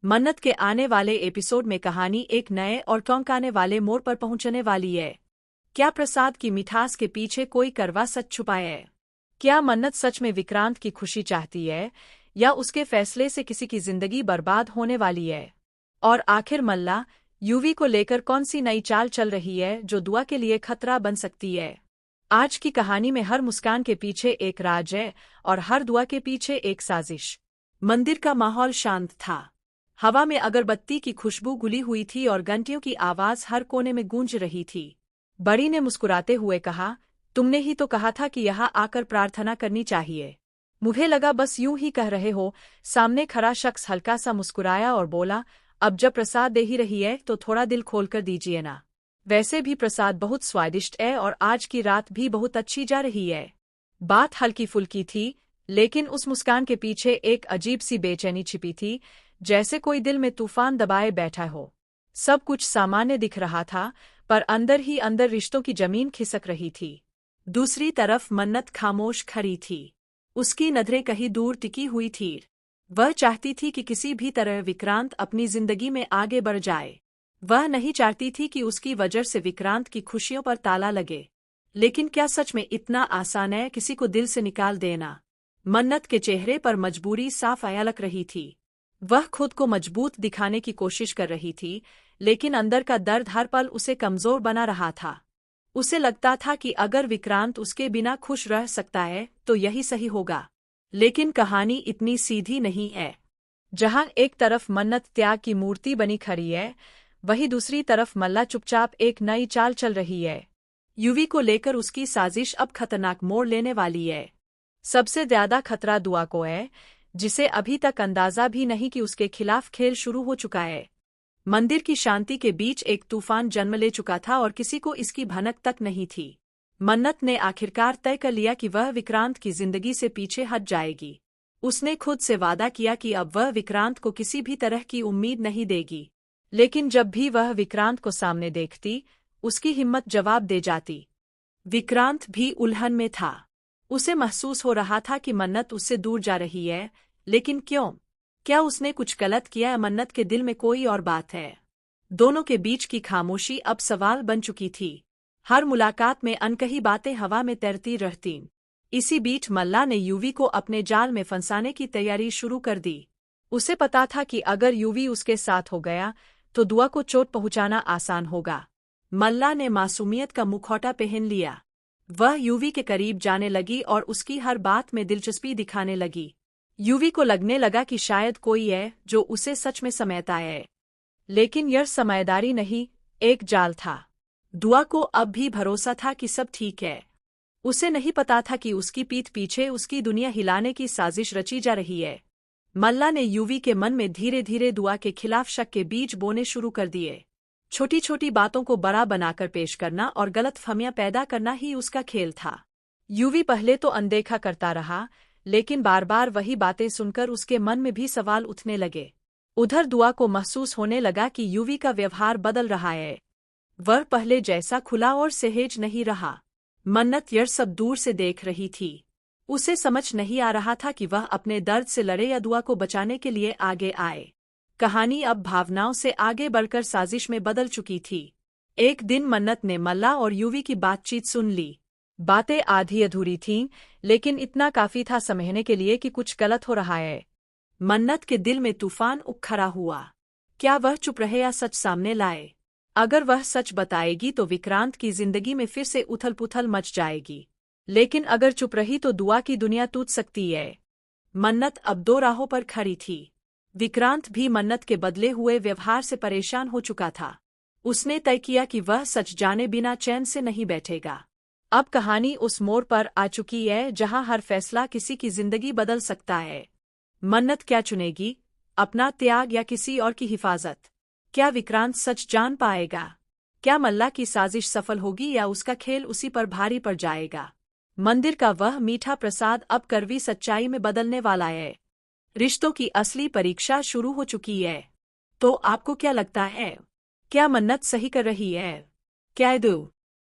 मन्नत के आने वाले एपिसोड में कहानी एक नए और चौंकाने वाले मोड़ पर पहुंचने वाली है। क्या प्रसाद की मिठास के पीछे कोई कड़वा सच छुपा है? क्या मन्नत सच में विक्रांत की खुशी चाहती है, या उसके फैसले से किसी की जिंदगी बर्बाद होने वाली है? और आखिर मल्ला यूवी को लेकर कौन सी नई चाल चल रही है जो दुआ के लिए खतरा बन सकती है? आज की कहानी में हर मुस्कान के पीछे एक राज है और हर दुआ के पीछे एक साजिश। मंदिर का माहौल शांत था। हवा में अगरबत्ती की खुशबू घुली हुई थी और घंटियों की आवाज हर कोने में गूंज रही थी। बड़ी ने मुस्कुराते हुए कहा, तुमने ही तो कहा था कि यहाँ आकर प्रार्थना करनी चाहिए। मुझे लगा बस यूं ही कह रहे हो। सामने खड़ा शख्स हल्का सा मुस्कुराया और बोला, अब जब प्रसाद दे ही रही है तो थोड़ा दिल खोलकर दीजिए ना। वैसे भी प्रसाद बहुत स्वादिष्ट है और आज की रात भी बहुत अच्छी जा रही है। बात हल्की फुल्की थी, लेकिन उस मुस्कान के पीछे एक अजीब सी बेचैनी छिपी थी, जैसे कोई दिल में तूफान दबाए बैठा हो। सब कुछ सामान्य दिख रहा था, पर अंदर ही अंदर रिश्तों की जमीन खिसक रही थी। दूसरी तरफ मन्नत खामोश खड़ी थी। उसकी नजरें कहीं दूर टिकी हुई थी। वह चाहती थी कि किसी भी तरह विक्रांत अपनी जिंदगी में आगे बढ़ जाए। वह नहीं चाहती थी कि उसकी वजह से विक्रांत की खुशियों पर ताला लगे। लेकिन क्या सच में इतना आसान है किसी को दिल से निकाल देना? मन्नत के चेहरे पर मजबूरी साफ झलक रही थी। वह खुद को मजबूत दिखाने की कोशिश कर रही थी, लेकिन अंदर का दर्द हर पल उसे कमजोर बना रहा था। उसे लगता था कि अगर विक्रांत उसके बिना खुश रह सकता है तो यही सही होगा। लेकिन कहानी इतनी सीधी नहीं है। जहां एक तरफ मन्नत त्याग की मूर्ति बनी खड़ी है, वहीं दूसरी तरफ मल्ला चुपचाप एक नई चाल चल रही है। यूवी को लेकर उसकी साजिश अब खतरनाक मोड़ लेने वाली है। सबसे ज्यादा खतरा दुआ को है, जिसे अभी तक अंदाजा भी नहीं कि उसके खिलाफ खेल शुरू हो चुका है। मंदिर की शांति के बीच एक तूफान जन्म ले चुका था और किसी को इसकी भनक तक नहीं थी। मन्नत ने आखिरकार तय कर लिया कि वह विक्रांत की जिंदगी से पीछे हट जाएगी। उसने खुद से वादा किया कि अब वह विक्रांत को किसी भी तरह की उम्मीद नहीं देगी। लेकिन जब भी वह विक्रांत को सामने देखती, उसकी हिम्मत जवाब दे जाती। विक्रांत भी उलझन में था। उसे महसूस हो रहा था कि मन्नत उससे दूर जा रही है, लेकिन क्यों? क्या उसने कुछ गलत किया या मन्नत के दिल में कोई और बात है? दोनों के बीच की खामोशी अब सवाल बन चुकी थी। हर मुलाकात में अनकही बातें हवा में तैरती रहतीं। इसी बीच मल्ला ने यूवी को अपने जाल में फंसाने की तैयारी शुरू कर दी। उसे पता था कि अगर यूवी उसके साथ हो गया तो दुआ को चोट पहुंचाना आसान होगा। मल्ला ने मासूमियत का मुखौटा पहन लिया। वह यूवी के करीब जाने लगी और उसकी हर बात में दिलचस्पी दिखाने लगी। यूवी को लगने लगा कि शायद कोई है जो उसे सच में समेटता है। लेकिन यह समझदारी नहीं, एक जाल था। दुआ को अब भी भरोसा था कि सब ठीक है। उसे नहीं पता था कि उसकी पीठ पीछे उसकी दुनिया हिलाने की साजिश रची जा रही है। मल्ला ने यूवी के मन में धीरे धीरे दुआ के खिलाफ शक के बीज बोने शुरू कर दिए। छोटी छोटी बातों को बड़ा बनाकर पेश करना और गलतफहमियां पैदा करना ही उसका खेल था। यूवी पहले तो अनदेखा करता रहा, लेकिन बार बार वही बातें सुनकर उसके मन में भी सवाल उठने लगे। उधर दुआ को महसूस होने लगा कि यूवी का व्यवहार बदल रहा है। वह पहले जैसा खुला और सहज नहीं रहा। मन्नत यह सब दूर से देख रही थी। उसे समझ नहीं आ रहा था कि वह अपने दर्द से लड़े या दुआ को बचाने के लिए आगे आए। कहानी अब भावनाओं से आगे बढ़कर साजिश में बदल चुकी थी। एक दिन मन्नत ने मल्ला और यूवी की बातचीत सुन ली। बातें आधी अधूरी थीं, लेकिन इतना काफी था समझने के लिए कि कुछ गलत हो रहा है। मन्नत के दिल में तूफान उखड़ा हुआ। क्या वह चुप रहे या सच सामने लाए? अगर वह सच बताएगी तो विक्रांत की जिंदगी में फिर से उथल पुथल मच जाएगी। लेकिन अगर चुप रही तो दुआ की दुनिया टूट सकती है। मन्नत अब दो राहों पर खड़ी थी। विक्रांत भी मन्नत के बदले हुए व्यवहार से परेशान हो चुका था। उसने तय किया कि वह सच जाने बिना चैन से नहीं बैठेगा। अब कहानी उस मोड़ पर आ चुकी है जहां हर फैसला किसी की जिंदगी बदल सकता है। मन्नत क्या चुनेगी, अपना त्याग या किसी और की हिफाजत? क्या विक्रांत सच जान पाएगा? क्या मल्ला की साजिश सफल होगी या उसका खेल उसी पर भारी पड़ जाएगा? मंदिर का वह मीठा प्रसाद अब कड़वी सच्चाई में बदलने वाला है। रिश्तों की असली परीक्षा शुरू हो चुकी है। तो आपको क्या लगता है? क्या मन्नत सही कर रही है? क्या दो